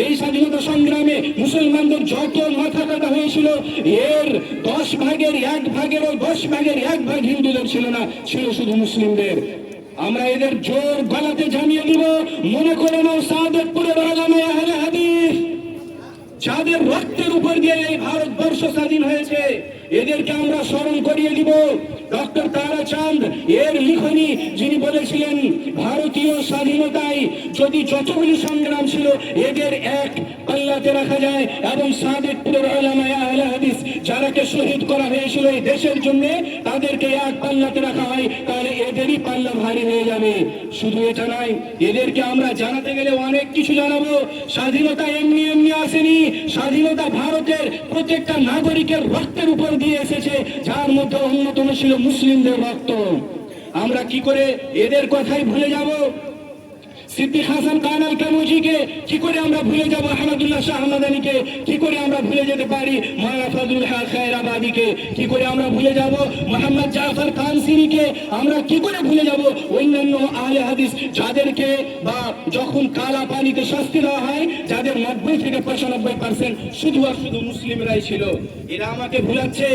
এই স্বাধীনতা সংগ্রামে মুসলমানদের যত মাথা কাটা হয়েছিল, এর 10 ভাগের 1 ভাগেরও 10 ভাগের 1 ভাগ হিন্দুদের ছিল না, ছিল শুধু মুসলিমদের। আমরা এদের জোর গলাতে জানিয়ে দিব, মনে করে নাও সাদেতপুরের আলেমে আহলে হাদিস যাদের রক্তের উপর দিয়ে এই ভারতবর্ষ স্বাধীন হয়েছে, এদেরকে আমরা স্মরণ করিয়ে দিব। ডক্টর তারাচাঁদ এর লিখনী, যিনি বলেছিলেন ভারতীয় স্বাধীনতায় যদি যতগুলি সংগ্রাম ছিল এদের এক পাল্লাতে রাখা যায়, এবং সাদেতপুরের উলামায়ে আহলে হাদিস যারাকে শহীদ করা হয়েছিল এই দেশের জন্য, তাদেরকে এক পাল্লাতে রাখা হয়, তাহলে এদেরই পাল্লা ভারী হয়ে যাবে। শুধু এটা নয়, এদেরকে আমরা জানাতে গেলে অনেক কিছু জানাবো। স্বাধীনতা এমনি এমনি আসেনি, স্বাধীনতা ভারতের প্রত্যেকটা নাগরিকের রক্তের উপর দিয়ে এসেছে, যার মধ্যে অন্যতম ছিল মুসলিমদের রক্ত। আমরা কি করে এদের কথাই ভুলে যাব? সিদ্দিক হাসান খান আল কানুজিকে কি করে আমরা ভুলে যাব? আহমদুল্লাহ শাহ হামাদানিকে কি করে আমরা ভুলে যেতে পারি? মাওলানা ফজলুল হক খায়রাবাদীকে কি করে আমরা ভুলে যাব? মোহাম্মদ জাফর কানসিরিকে আমরা কি করে ভুলে যাব? অন্যান্য আহলে হাদিস যাদেরকে বা যখন কালা পানিতে শাস্তি দেওয়া হয়, যাদের 90 থেকে 95% শুধু আর শুধু মুসলিমরাই ছিল। এরা আমাকে ভুলাচ্ছে,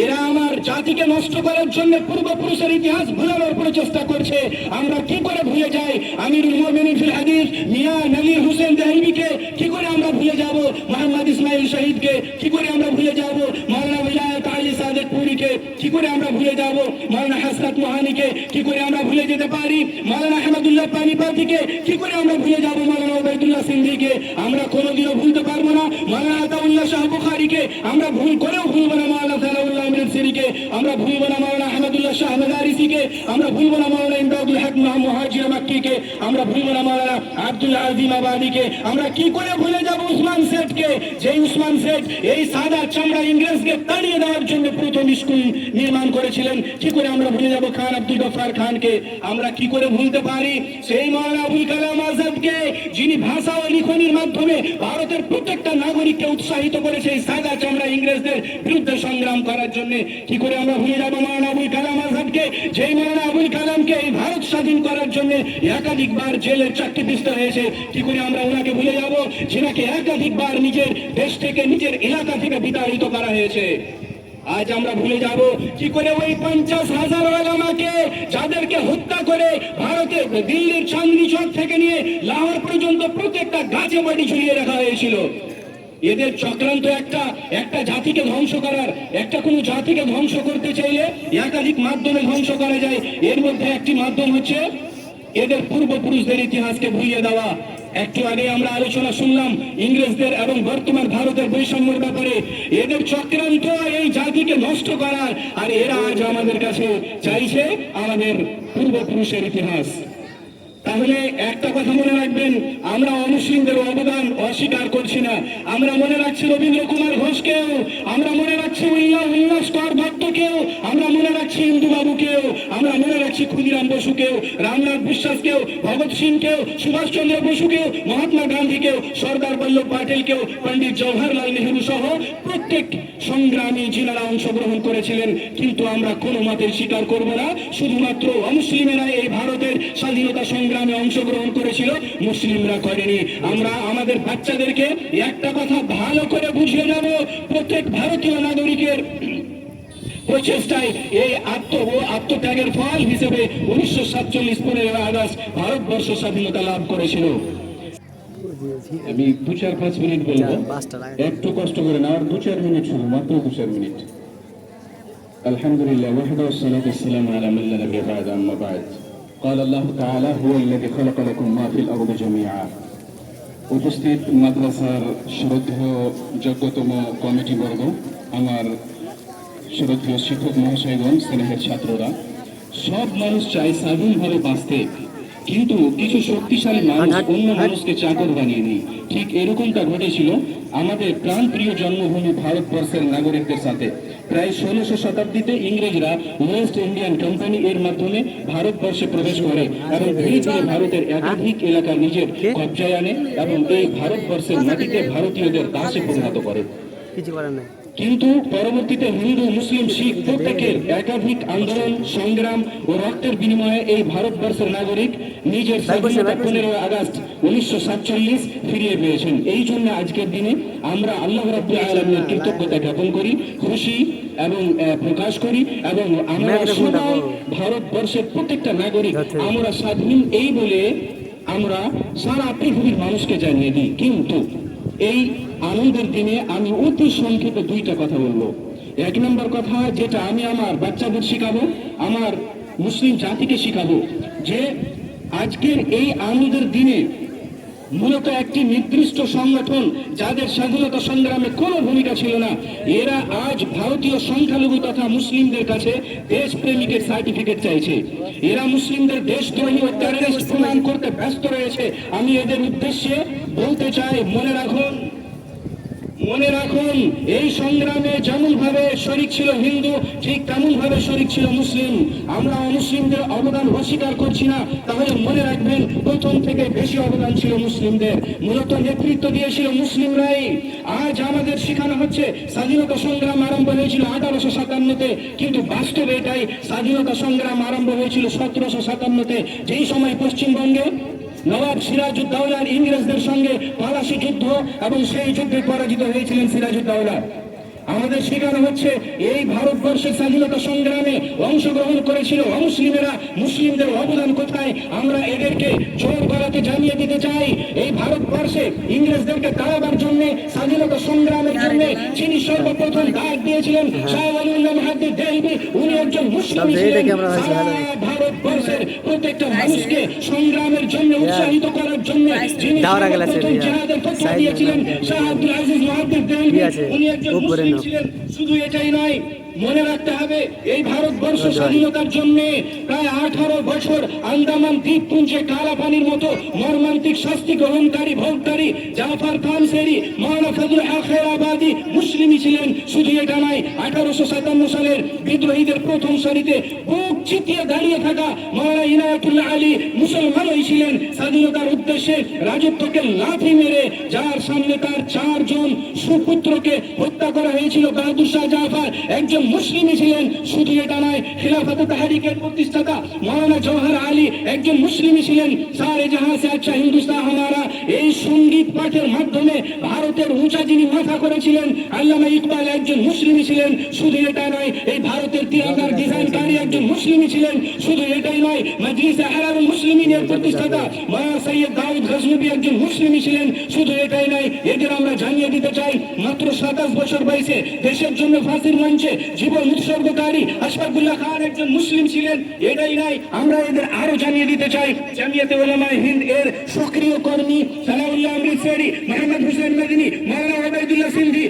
এরা আমার জাতিকে নষ্ট করার জন্য পূর্বপুরুষের ইতিহাস ভুলানোর প্রচেষ্টা করছে। আমরা কি করে ভুলে যাই আমিরুল মুমিনিন ফিল হাদিস মিয়া নলির হোসেন দেহলভিকে? কি করে আমরা ভুলে যাব মোহাম্মদ ইসমাইল শহীদকে? কি করে আমরা ভুলে যাব মাওলানা ওয়ালায়েত আলী সাদেতপুরীকে? কি করে আমরা ভুলে যাব মাওলানা হাসনাত মোহানিকে? কি করে আমরা ভুলে যেতে পারি মাওলানা আহমদুল্লাহ পানিপতিকে? কি করে আমরা ভুলে যাব মাওলানা ওবায়দুল্লাহ সিন্ধিকে? আমরা কোনোদিনও ভুলতে পারবো না মাওলানা আতাউল্লাহ শাহ বুখারীকে, আমরা ভুল করেও ভুলবো না মাওলানা সালাউল্লাহ আমরিনসিরিকে, আমরা ভুলবো না মাওলানা আহমদুল্লাহ শাহ মাদারিসিকে, আমরা ভুলবো না মাওলানা ইমদাদুল হক মুহাজির মাক্কিকে, আমরা ভুলবো না মাওলানা আব্দুল্লাহ আজিম আবাদিকে। আমরা কি করে ভুলে যাব উসমান সেঠকে, যে উসমান সেঠ এই সাদা চামড়া ইংরেজকে তাড়িয়ে দেওয়ার জন্য প্রথম স্কুল নির্মাণ করেছিলেন? কি করে আমরা ভুলে যাব খান আব্দুল গফফার খানকে? আমরা কি করে ভুলতে পারি সেই মাওলানা আবুল কালাম আজাদকে, যিনি ভাষা ও লিখনির মাধ্যমে ভারতের প্রত্যেকটা নাগরিককে উৎসাহিত করেছে এই সাদা চামড়া ইংরেজদের বিরুদ্ধে সংগ্রাম করার জন্য? কি করে আমরা ভুলে যাব মাওলানা আবুল কালাম আজাদকে, যেই মাওলানা আবুল কালামকে এই ভারত স্বাধীন করার জন্য একাধিকবার জেলের চাকরি পিছতে হয়েছে? কি করে আমরা ওনাকে ভুলে যাব, যিনাকে একাধিকবার নিজের দেশ থেকে নিজের এলাকা থেকে বিতাড়িত করা হয়েছে? আজ আমরা ভুলে যাব কি করে ওই 50,000 ওলামাকে, যাদেরকে হত্যা করে ভারতের দিল্লির চাঁদনি চৌক থেকে নিয়ে লাহোর পর্যন্ত প্রত্যেকটা গাছে বাড়ি ঝুলিয়ে রাখা হয়েছিল? এদের চক্রান্ত একটা জাতিকে ধ্বংস করার, একটা কোনো জাতিকে ধ্বংস করতে চাইলে একাধিক মাধ্যমে ধ্বংস করা যায়। এর মধ্যে একটি মাধ্যম হচ্ছে এদের পূর্বপুরুষদের ইতিহাসকে ভুলিয়ে দেওয়া। একটু আগে আমরা আলোচনা শুনলাম ইংরেজদের এবং বর্তমান ভারতের বৈষম্যের ব্যাপারে। এদের চক্রান্ত এই জাতিকে নষ্ট করার, আর এরা আজ আমাদের কাছে চাইছে আমাদের পূর্বপুরুষের ইতিহাস। তাহলে একটা কথা মনে রাখবেন, আমরা অমুসলিমদের অবদান অস্বীকার করছি না। আমরা মনে রাখছি রবীন্দ্র কুমার ঘোষকেও, আমরা মনে রাখছি উল্লাস কর ভক্তকেও, আমরা মনে রাখছি ইন্দুবাবুকেও, আমরা মনে রাখছি ক্ষুদিরাম বসুকেও, রামনাথ বিশ্বাসকেও, ভগৎ সিংকেও, সুভাষচন্দ্র বসুকেও, মহাত্মা গান্ধীকেও, সর্দার বল্লভ প্যাটেলকেও, পণ্ডিত জওহরলাল নেহরু সহ প্রত্যেক সংগ্রামী যিনারা অংশগ্রহণ করেছিলেন। কিন্তু আমরা কোনো মতে স্বীকার করব না শুধুমাত্র অমুসলিমেরা এই ভারতের স্বাধীনতা সংগ্রামে অংশগ্রহণ করেছিল, মুসলিমরা করেনি। আমরা আমাদের বাচ্চাদেরকে একটা কথা ভালো করে বুঝিয়ে যাব, প্রত্যেক ভারতীয় নাগরিকের প্রচেষ্টায় এই আত্মত্যাগের ফল হিসেবে 1947 15 আগস্ট ভারতবর্ষ স্বাধীনতা লাভ করেছিল। আমি 2-4-5 মিনিট বলবো, একটু কষ্ট করে না, আর 2-4 মিনিট শুধু, মাত্র 2-4 মিনিট। আলহামদুলিল্লাহ ওয়াহদাহু ওয়াসসালাতু ওয়াসসালামু আলা মান লা নাবিয়্যা বা'দা, আম্মা বা'দ। قال الله تعالى هو الذي خلق لكم ما في الأرض جميعا। উপস্থিত মাদ্রাসার শ্রদ্ধেয় যোগ্যতম কমিটিবর্গ, আমার শ্রদ্ধেয় শিক্ষক মহাশয়গণ, স্নেহের ছাত্ররা, সব মানুষ চায় স্বাধীনভাবে বাঁচতে, কিন্তু কিছু শক্তিশালী মানুষ অন্য মানুষকে চাকর বানিয়ে নেয়। ঠিক এরকমটা ঘটেছিল আমাদের প্রাণপ্রিয় জন্মভূমি ভারতবর্ষের নাগরিকদের সাথে। প্রায় 16শো শতাব্দীতে ইংরেজরা ওয়েস্ট ইন্ডিয়ান কোম্পানি এর মাধ্যমে ভারতবর্ষে প্রবেশ করে এবং ধীরে ধীরে ভারতের একাধিক এলাকা নিজের কবজায় আনে এবং এই ভারতবর্ষের মাটিতে ভারতীয়দের দাসে পরিণত করে। কিছু করার নাই। কিন্তু পরবর্তীতে হিন্দু মুসলিম শিখ প্রত্যেকের একাধিক আন্দোলন সংগ্রাম ও রক্তের বিনিময়ে এই ভারতবর্ষের নাগরিক নিজের স্বাধীনতা 15 আগস্ট 1947 ফিরিয়ে পেয়েছেন। এই জন্য আজকের দিনে আমরা আল্লাহ রাব্বুল আলামিনের কৃতজ্ঞতা জ্ঞাপন করি, খুশি এবং প্রকাশ করি, এবং আমরা সবাই ভারতবর্ষের প্রত্যেকটা নাগরিক আমরা স্বাধীন এই বলে আমরা সারা পৃথিবীর মানুষকে জানিয়ে দিই। কিন্তু এই আনন্দের দিনে আমি অতি সংক্ষেপে দুইটা কথা বলবো। এক নম্বর কথা, যেটা আমি আমার বাচ্চাদের শিখাবো, আমার মুসলিম জাতিকে শিখাবো, যে আজকের এই আনন্দের দিনে মূলত একটি নির্দিষ্ট সংগঠন যাদের স্বাধীনতা সংগ্রামে কোনো ভূমিকা ছিল না, এরা আজ ভারতীয় সংখ্যালঘু তথা মুসলিমদের কাছে দেশপ্রেমিকের সার্টিফিকেট চাইছে। এরা মুসলিমদের দেশদ্রোহী ও টেররিস্ট প্রমাণ করতে ব্যস্ত রয়েছে। আমি এদের উদ্দেশ্যে বলতে চাই, মনে রাখুন এই সংগ্রামে যেমন ভাবে শরিক ছিল হিন্দু, ঠিক তেমন ভাবে শরিক ছিল মুসলিম। আমরা অমুসলিমদের অবদান অস্বীকার করছি না, তাহলে মনে রাখবেন প্রথম থেকে বেশি অবদান ছিল মুসলিমদের। মূলত নেতৃত্ব দিয়েছিল মুসলিমরাই। আজ আমাদের শেখানো হচ্ছে স্বাধীনতা সংগ্রাম আরম্ভ হয়েছিল 1857-তে, কিন্তু বাস্তবে এটাই স্বাধীনতা সংগ্রাম আরম্ভ হয়েছিল 1757-তে, যেই সময় পশ্চিমবঙ্গে নবাব সিরাজউদ্দৌলার ইংরেজদের সঙ্গে পলাশী যুদ্ধ, এবং সেই যুদ্ধে পরাজিত হয়েছিলেন সিরাজউদ্দৌলা। আমাদের শেখানো হচ্ছে এই ভারতবর্ষের স্বাধীনতা সংগ্রামে অংশগ্রহণ করেছিল অমুসলিমেরা। মুসলিমদের অবদান কোথায় আমরা এদেরকে জোর গলাতে জানিয়ে দিতে চাই। এই ভারতবর্ষে ইংরেজদেরকে তাড়াবার জন্য, স্বাধীনতা সংগ্রামের জন্য যিনি সর্বপ্রথম ডাক দিয়েছিলেন শাহ ওয়ালিউল্লাহ মুহাদ্দিস দেহলভী, উনি একজন মুসলিম ছিলেন। ভারতবর্ষের প্রত্যেকটা মানুষকে সংগ্রামের জন্য উৎসাহিত করার জন্য যিনি সর্বপ্রথম জিহাদের ফতোয়া দিয়েছিলেন শাহ আব্দুল আজিজ মুহাদ্দিস দেহলভী, উনি একজন মুসলিম ছিলেন। শুধু এটাই নয়, মনে রাখতে হবে এই ভারতবর্ষ স্বাধীনতার জন্য প্রায় 18 বছর আন্দামান দ্বীপপুঞ্জে কালা পানির মতো মর্মান্তিক শাস্তি গ্রহণকারী ভোগকারী জাফর খান সেরি, মাওলানা ফজলুল হক খেরাবাদী মুসলিমই ছিলেন। শুধু এটা নয়, 1857 সালের বিদ্রোহীদের প্রথম সারিতে বুক চিতিয়ে দাঁড়িয়ে থাকা মাওলানা ইনায়াতুল্লাহ আলী মুসলমানই ছিলেন। স্বাধীনতার উদ্দেশ্যে রাজত্বকে লাথি মেরে যার সামনে তার 4 জন সুপুত্রকে হত্যা করা হয়েছিল, বাহাদুর শাহ জাফর একজন মুসলিমই ছিলেন। শুধু এটা নয়, খিলাফত তাহরিকের প্রতিষ্ঠাতা মাওলানা জওহর আলী একজন মুসলিমই ছিলেন। সারে জাহাঁ সে আচ্ছা হিন্দুস্তান হামারা এই সঙ্গীত পাঠের মাধ্যমে ভারতের উঁচা যিনি মাথা করেছিলেন আল্লামা ইকবাল একজন মুসলিমই ছিলেন। শুধু এটা নয়, এই ভারতের তিরঙ্গার ডিজাইনকারী একজন মুসলিমই ছিলেন। শুধু এটাই নয়, মজলিসে আহরারুল মুসলিমিনের প্রতিষ্ঠাতা মাওলানা সৈয়দ দাউদ গজনবী একজন মুসলিমই ছিলেন। শুধু এটাই নয়, এদের আমরা জানিয়ে দিতে চাই, মাত্র 27 বছর বয়সে দেশের জন্য ফাঁসির মঞ্চে জীবন উৎসর্গকারী আশফাকুল্লাহ খান একজন মুসলিম ছিলেন। এটাই নাই, আমরা এদের আরো জানিয়ে দিতে চাই, জামিয়াতে উলামায়ে হিন্দ এর সক্রিয় কর্মী সালাউল্লাহ অমৃতসরি, মোহাম্মদ হুসেন মদনী, মাওলানা ওবায়দুল্লাহ সিন্ধি,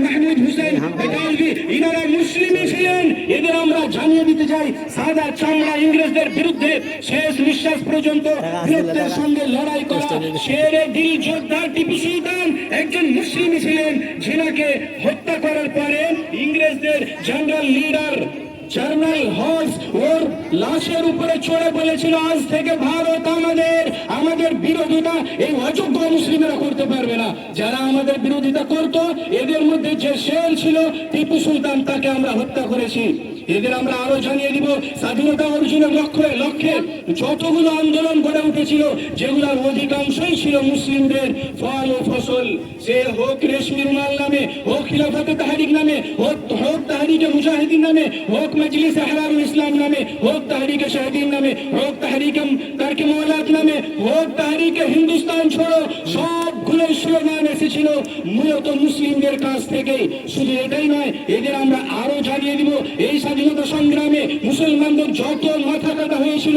মাহমুদ হুসেন বেতালভী, ইনারা মুসলিমই ছিলেন। এদের আমরা জানিয়ে দিতে চাই, সাদা চামড়া ইংরেজদের বিরুদ্ধে শেষ নিঃশ্বাস পর্যন্ত বীরত্বের সঙ্গে লড়াই করা শেরে দিল যোদ্ধা টিপু সুলতান একজন মুসলিমই ছিলেন, যিনাকে হত্যা করার পরে ইংরেজদের জেনারেল লিডার জেনারেল হর্স ওর লাশের উপরে চড়ে বলেছিল, আজ থেকে ভারত আমাদের বিরোধিতা এই অযোগ্য মুসলিমেরা করতে পারবে না। যারা আমাদের বিরোধিতা করত, এদের মধ্যে যে শেল ছিল টিপু সুলতান, তাকে আমরা হত্যা করেছি। এদের আমরা আরো জানিয়ে দিব, স্বাধীনতা অর্জনের লক্ষ্যে যতগুলো আন্দোলন গড়ে উঠেছিল, যেগুলোর অধিকাংশই ছিল মুসলিমদের ফল ও ফসল। সে হোক রেশমি রুমাল নামে, হোক খিলাফত তাহরিক নামে, হোক তাহরিকে মুজাহিদিন নামে, হোক মজলিস আহরারুল ইসলাম নামে, হোক তাহরিকে শাহিদিন নামে, হোক তাহরিকে তারকে মওলাত নামে, হোক তাহরিকে হিন্দুস্তান ছোড়ো, সবগুলো স্লোগান এসেছিল মূলত মুসলিমদের কাছ থেকেই। শুধু এটাই নয়, এদের আমরা আরো জানিয়ে দিব, এই স্বাধীনতা সংগ্রামে মুসলমানদের যত মাথা কাটা হয়েছিল,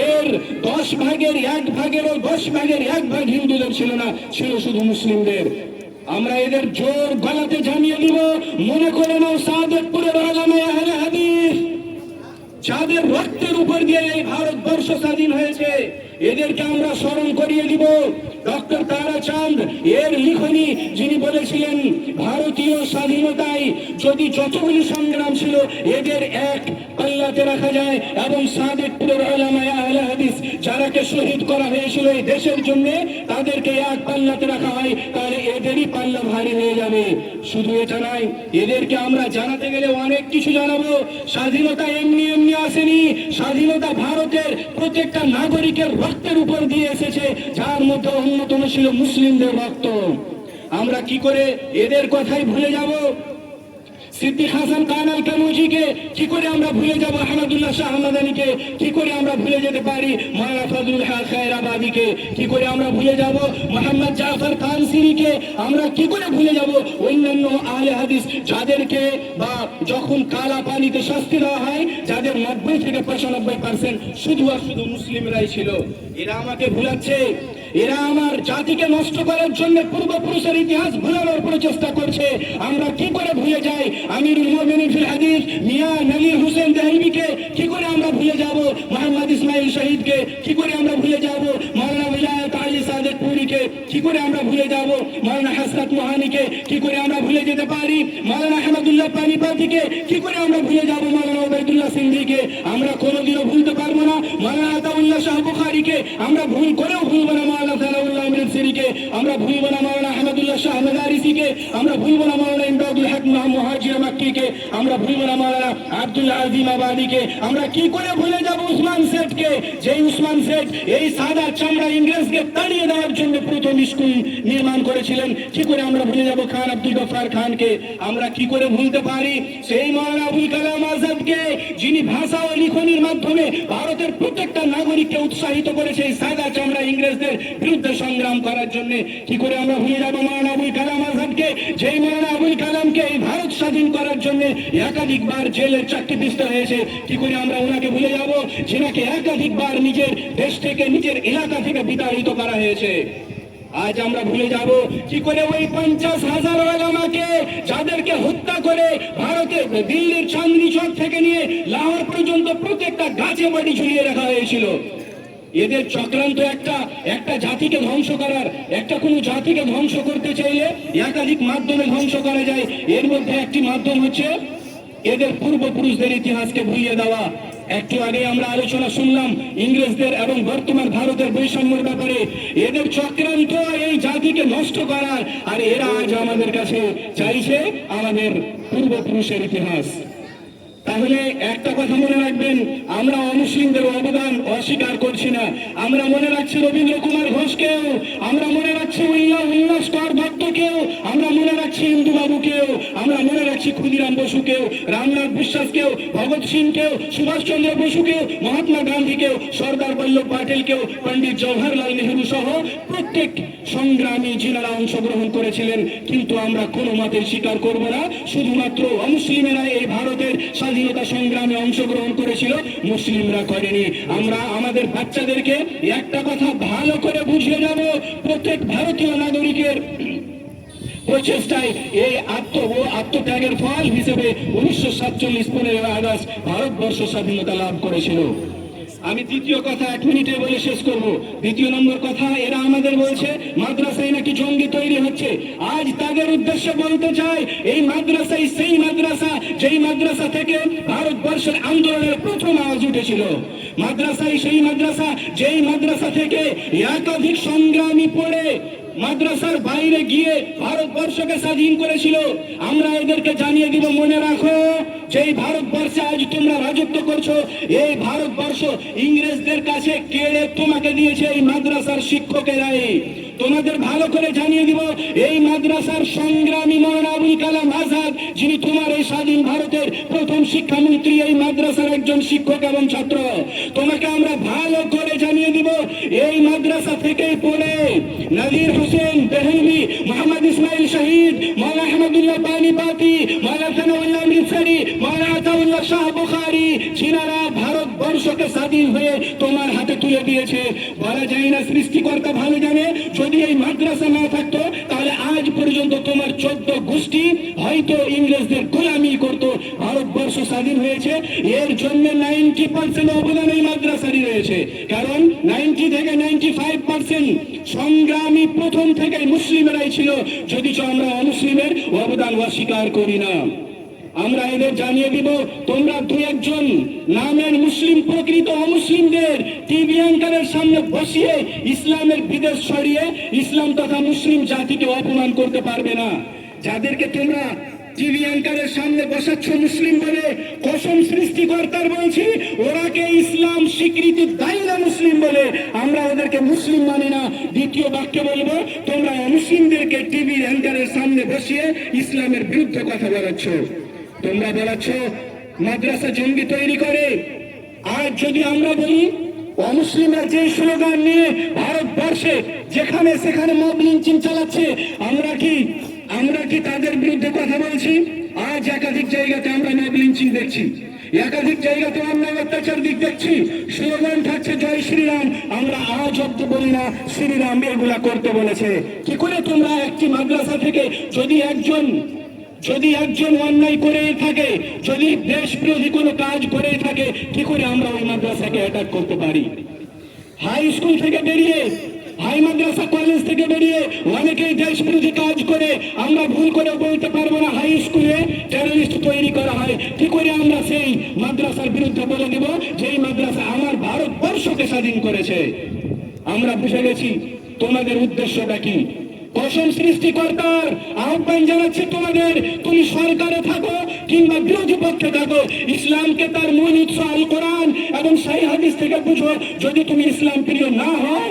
এর 10 ভাগের 1 ভাগের ও 10 ভাগের 1 ভাগ হিন্দুদের ছিল না, ছিল শুধু মুসলিমদের। আমরা এদের জোর গলাতে জানিয়ে দিব, মনে করে নাও সাদেতপুরের আলেমে আহলে হাদিস যাদের রক্তের উপর দিয়ে এই ভারতবর্ষ স্বাধীন হয়েছে, এদেরকে আমরা স্মরণ করিয়ে দিব। ডক্টর তারাচাঁদ এর লিখনী, যিনি বলেছিলেন ভারতীয় স্বাধীনতায় যদি যতগুলি সংগ্রাম ছিল, এদের এক পাল্লার পাল্লাতে রাখা যায় এবং সাদেকপুরের উলামায়ে আহলে হাদিস যারাকে শহীদ করা হয়েছিল এই দেশের জন্য তাদেরকে এক পাল্লাতে রাখা হয়, তাহলে এদেরই পাল্লা ভারী হয়ে যাবে। শুধু এটা নয়, এদেরকে আমরা জানাতে গেলে অনেক কিছু জানাবো। স্বাধীনতা এমনি এমনি আসেনি, স্বাধীনতা ভারতের প্রত্যেকটা নাগরিকের রক্তের উপর দিয়ে এসেছে, যার মধ্যে অন্যতম ছিল মুসলিমদের রক্ত। আমরা কি করে এদের কথাই ভুলে যাব? সিদ্দিক হাসান খান আল কানুজিকে কি করে আমরা ভুলে যাব? আহমদুল্লাহ শাহ হামাদানিকে কি করে আমরা ভুলে যেতে পারি? মাওলানা ফজলুল হক খায়রাবাদীকে কি করে আমরা ভুলে যাব? মোহাম্মদ জাফর কানসিরিকে আমরা কি করে ভুলে যাব? অন্যান্য আহলে হাদিস যাদেরকে বা যখন কালা পানিতে শাস্তি দেওয়া হয়, যাদের 90 থেকে 95% শুধু আর শুধু মুসলিমরাই ছিল। এরা আমাকে ভুলাচ্ছে, এরা আমার জাতিকে নষ্ট করার জন্য পূর্বপুরুষের ইতিহাস ভুলানোর প্রচেষ্টা করছে। আমরা কি করে ভুলে যাই আমিরুল মুমিনিন ফিল হাদিস মিয়া নবী হোসেন দেহলভিকে? কি করে আমরা ভুলে যাব মোহাম্মদ ইসমাইল শহীদকে? কি করে আমরা ভুলে যাব মাওলানা ওয়ালায়েত আলী সাদেকপুরীকে? কি করে আমরা ভুলে যাব মাওলানা হাসনাত মোহানিকে? কি করে আমরা ভুলে যেতে পারি মাওলানা আহমদুল্লাহ পানিপতিকে? কি করে আমরা ভুলে যাব মাওলানা ওবায়দুল্লাহ সিন্ধিকে? আমরা কোনোদিনও ভুলতে পারবো না মাওলানা আতাউল্লাহ শাহ বুখারীকে, আমরা ভুল করেও ভুলবো না মাওলানা সালাউল্লাহ আমির সিরিকে, আমরা ভুলবো না মাওলানা আহমদুল্লাহ শাহ মাদারিসিকে, আমরা ভুলবো না মাওলানা ইমদাদুল হক মুহাজির মাক্কিকে, আমরা ভুলবো না মাওলানা আব্দুল আজিম আবাদিকে। আমরা কি করে ভুলে যাব উসমান সেঠকে? যে উসমান সেঠ এই সাদা চামড়া ইংরেজকে তাড়িয়ে দেওয়ার জন্য প্রথম স্কুল নির্মাণ করেছিলেন। কি করে আমরা ভুলে যাব খান আব্দুল গফফার খানকে? আমরা কি করে ভুলতে পারি সেই মাওলানা আবুল কালাম আজাদকে, যিনি ভাষা ও লিখনির মাধ্যমে ভারতের প্রত্যেকটা নাগরিককে উৎসাহিত করেছে এই সাদা চামড়া ইংরেজদের বিরুদ্ধে সংগ্রাম করার জন্য? কি করে আমরা ভুলে যাব মাওলানা আবুল কালাম আজাদকে, যেই মাওলানা আবুল কালামকে এই ভারত স্বাধীন করার জন্য একাধিকবার জেলের চাকরি পিছতে হয়েছে? কি করে আমরা ওনাকে ভুলে যাব, যিনাকে একাধিকবার নিজের দেশ থেকে নিজের এলাকা থেকে বিতাড়িত করা হয়েছে? আজ আমরা ভুলে যাব কি করে ওই 50,000 ওলামাকে, যাদেরকে হত্যা করে ভারতে দিল্লির চাঁদনি চক থেকে নিয়ে লাহোর পর্যন্ত প্রত্যেকটা গাছে বাড়ি ঝুলিয়ে রাখা হয়েছিল? এদের চক্রান্ত একটা জাতিকে ধ্বংস করার, একটা কোনো জাতিকে ধ্বংস করতে চাইলে একাধিক মাধ্যমে ধ্বংস করা যায়। এর মধ্যে একটি মাধ্যম হচ্ছে এদের পূর্বপুরুষদের ইতিহাসকে ভুলিয়ে দেওয়া। একটু আগে আমরা আলোচনা শুনলাম ইংরেজদের এবং বর্তমান ভারতের বৈষম্যের ব্যাপারে। এদের চক্রান্ত এই জাতিকে নষ্ট করার, আর এরা আজ আমাদের কাছে চাইছে আমাদের পূর্বপুরুষের ইতিহাস। তাহলে একটা কথা মনে রাখবেন, আমরা অমুসলিমদের অবদান অস্বীকার করছি না। আমরা মনে রাখছি রবীন্দ্র কুমার ঘোষকেও, আমরা মনে রাখছি উল্লাস কর দত্তকেও, আমরা মনে রাখছি ইন্দুবাবুকেও, আমরা মনে রাখছি ক্ষুদিরাম বসুকেও, রামনাথ বিশ্বাসকেও, ভগৎ সিংকেও, সুভাষচন্দ্র বসুকেও, মহাত্মা গান্ধীকেও, সর্দার বল্লভ প্যাটেলকেও, পণ্ডিত জওহরলাল নেহরু সহ প্রত্যেক সংগ্রামী যিনারা অংশগ্রহণ করেছিলেন। কিন্তু আমরা কোনো মতে স্বীকার করব না শুধুমাত্র অমুসলিমেরা এই ভারতের স্বাধীনতা সংগ্রামে অংশগ্রহণ করেছিল, মুসলিমরা করেনি। আমরা আমাদের বাচ্চাদেরকে একটা কথা ভালো করে বুঝিয়ে যাব, প্রত্যেক ভারতীয় নাগরিকের প্রচেষ্টায় এই আত্মত্যাগের ফল হিসেবে 1947 15 আগস্ট ভারতবর্ষ স্বাধীনতা লাভ করেছিল। আমি দ্বিতীয় কথা 1 মিনিটে বলে শেষ করব। দ্বিতীয় নম্বর কথা, এরা আমাদের বলছে মাদ্রাসায় নাকি জঙ্গি তৈরি হচ্ছে। আজ তাদের উদ্দেশ্যে বলতে চাই, এই মাদ্রাসাই সেই মাদ্রাসা যেই মাদ্রাসা থেকে ভারতবর্ষের আন্দোলনের প্রথম আওয়াজ উঠেছিল। মাদ্রাসাই সেই মাদ্রাসা যেই মাদ্রাসা থেকে একাধিক সংগ্রামী পড়ে মাদ্রাসার বাইরে গিয়ে ভারতবর্ষকে স্বাধীন করেছিল। আমরা এদেরকে জানিয়ে দিব, মনে রাখো, যেই ভারতবর্ষে আজ তোমরা রাজত্ব করছো, এই ভারতবর্ষ ইংরেজদের কাছে কেড়ে তোমাকে দিয়েছে এই মাদ্রাসার শিক্ষকেরাই। তোমাদের ভালো করে জানিয়ে দিব, এই মাদ্রাসার সংগ্রামী মাওলানা আবুল কালাম আজাদ, যিনি তোমার এই স্বাধীন ভারতের প্রথম শিক্ষামন্ত্রী, এই মাদ্রাসার একজন শিক্ষক এবং ছাত্র। তোমাকে আমরা ভালো করে জানিয়ে দিব, এই মাদ্রাসা থেকেই পড়ে নাজির হোসেন দেহলভি, মোহাম্মদ ইসমাইল শহীদ, মাওলানা আহমদুল্লাহ পানিপতি, মাওলানা সানাউল্লাহ মিরসারি, মাওলানা আতাউল্লাহ শাহ বুখারী, যিনারা ভারতবর্ষকে স্বাধীন হয়ে তোমার হাতে তুলে দিয়েছে। বলা যায় না, সৃষ্টিকর্তা ভালো জানে, যদি এই মাদ্রাসা না থাকতো তাহলে আজ পর্যন্ত তোমার 14 গোষ্ঠী হয়তো ইংরেজদের গোলামি করত। ভারতবর্ষ স্বাধীন হয়েছে, এর জন্য 90% অবদান এই মাদ্রাসারই রয়েছে। কারণ 90 থেকে 95% সংগ্রামী প্রথম থেকে মুসলিমেরাই ছিল, যদিচ আমরা অমুসলিমের অবদান অস্বীকার করি না। আমরা এদের জানিয়ে দিব, তোমরা দু একজন নামের মুসলিম প্রকৃত অমুসলিমদের টিভি অ্যাঙ্কারের সামনে বসিয়ে ইসলামের বিদেশ ছড়িয়ে ইসলাম তথা মুসলিম জাতিকে অপমান করতে পারবে না। যাদেরকে তোমরা টিভি অ্যাঙ্কারের সামনে বসাচ্ছ মুসলিম বলে, কসম সৃষ্টিকর্তার বলছি, ওরাকে ইসলাম স্বীকৃতি দেয় না মুসলিম বলে, আমরা ওদেরকে মুসলিম মানি না। দ্বিতীয় বাক্যে বলবো, তোমরা মুসলিমদেরকে টিভি অ্যাঙ্কারের সামনে বসিয়ে ইসলামের বিরুদ্ধে কথা বলাচ্ছ। তোমরা বলাচ্ছ মাদ্রাসা জঙ্গি তৈরি করে। আর যদি আমরা বলি অমুসলিমরা যে স্লোগান নিয়ে ভারতবর্ষে যেখানে সেখানে মব লিঞ্চিং চালাচ্ছে, আমরা কি তাদের বিরুদ্ধে কথা বলছি? আজ একাধিক জায়গাতে আমরা মব লিঞ্চিং দেখছি, একাধিক জায়গাতে অন্যায় অত্যাচার দিক দেখছি, স্লোগান থাকছে জয় শ্রীরাম। আমরা আজ অব্দি বলি না শ্রীরাম এগুলা করতে বলেছে। কি করে তোমরা একটি মাদ্রাসা থেকে যদি একজন অন্যায় করে থাকে, যদি দেশ বিরোধী কোনো কাজ করে থাকে, কি করে আমরা ওই মাদ্রাসাকে অ্যাটাক করতে পারি? হাই স্কুল থেকে বেরিয়ে, হাই মাদ্রাসা কলেজ থেকে বেরিয়ে অনেকেই দেশ বিরোধী কাজ করে, আমরা ভুল করে বলতে পারবো না হাই স্কুলে টেররিস্ট তৈরি করা হয়। কি করে আমরা সেই মাদ্রাসার বিরুদ্ধে বলে দেব যেই মাদ্রাসা আমার ভারতবর্ষকে স্বাধীন করেছে? আমরা বুঝে গেছি তোমাদের উদ্দেশ্যটা কি। কসম সৃষ্টিকর্তার আহ্বান জানাচ্ছে তোমাদের, তুমি সরকারে থাকো কিংবা বিরোধী পক্ষে থাকো, ইসলামকে তার মূল উৎস আল কোরআন এবং সহিহ হাদিস থেকে বুঝো। যদি তুমি ইসলাম প্রিয় না হও,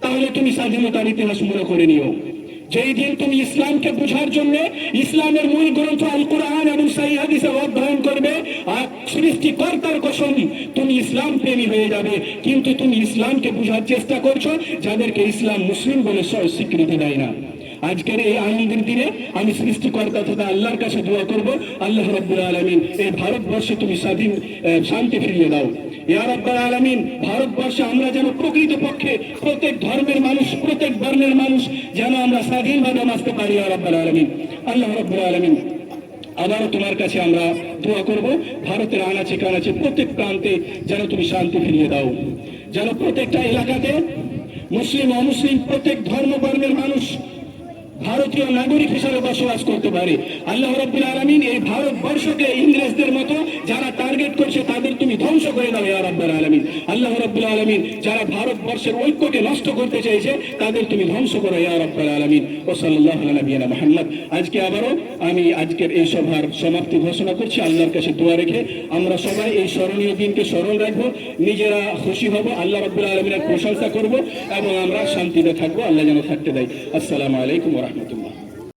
তাহলে তুমি স্বাধীনতার ইতিহাস মনে করে নিও। যেই দিন তুমি ইসলামকে বোঝার জন্য ইসলামের মূল গ্রন্থ আল কোরআন এবং সহিহ হাদিসের অধ্যয়ন করবে, আর সৃষ্টিকর্তার কসম তুমি ইসলাম প্রেমী হয়ে যাবে। কিন্তু তুমি ইসলামকে বোঝার চেষ্টা করছো যাদেরকে ইসলাম মুসলিম বলে স্বীকৃতি দেয় না। আজকের এই আনন্দের দিনে আমি সৃষ্টিকর্তা তথা আল্লাহর কাছে দোয়া করব, আল্লাহ রাব্বুল আলামিন এই ভারতবর্ষে তুমি শান্তি ফিরিয়ে দাও। ইয়া রাব্বুল আলামিন, ভারতবর্ষে আমরা যেন প্রকৃত পক্ষে প্রত্যেক ধর্মের মানুষ, প্রত্যেক বর্ণের মানুষ যেন আমরা স্বাধীনভাবে বাঁচতে পারি। ইয়া রাব্বুল আলামিন, আল্লাহ রাব্বুল আলামিন, আবারও তোমার কাছে আমরা দোয়া করব, ভারতের আনাচে কানাচে প্রত্যেক প্রান্তে যেন তুমি শান্তি ফিরিয়ে দাও, যেন প্রত্যেকটা এলাকাতে মুসলিম অমুসলিম প্রত্যেক ধর্ম বর্ণের মানুষ ভারতীয় নাগরিক হিসেবে বসবাস করতে পারে। আল্লাহ রাব্বুল আলামিন এই ভারতবর্ষকে ইংরেজদের মতো যারা টার্গেট করছে তাদের তুমি ধ্বংস করে দাও ইয়া রাব্বুল আলামিন। আল্লাহ রাব্বুল আলামিন, যারা ভারতবর্ষের ঐক্যকে নষ্ট করতে চাইছে তাদের তুমি ধ্বংস করো ইয়া রাব্বুল আলামিন। ওয়া সাল্লাল্লাহু আলা নবিয়িনা মুহাম্মদ। আজকে আবারও আমি আজকের এই সভার সমাপ্তি ঘোষণা করছি আল্লাহর কাছে দোয়া রেখে। আমরা সবাই এই স্মরণীয় দিনকে স্মরণ রাখবো, নিজেরা খুশি হব, আল্লাহ রাব্বুল আলামিনের প্রশংসা করব এবং আমরা শান্তিতে থাকবো। আল্লাহ যেন থাকতে দেয়। আসসালামু আলাইকুম ওয়া রাহমাতুল্লাহ।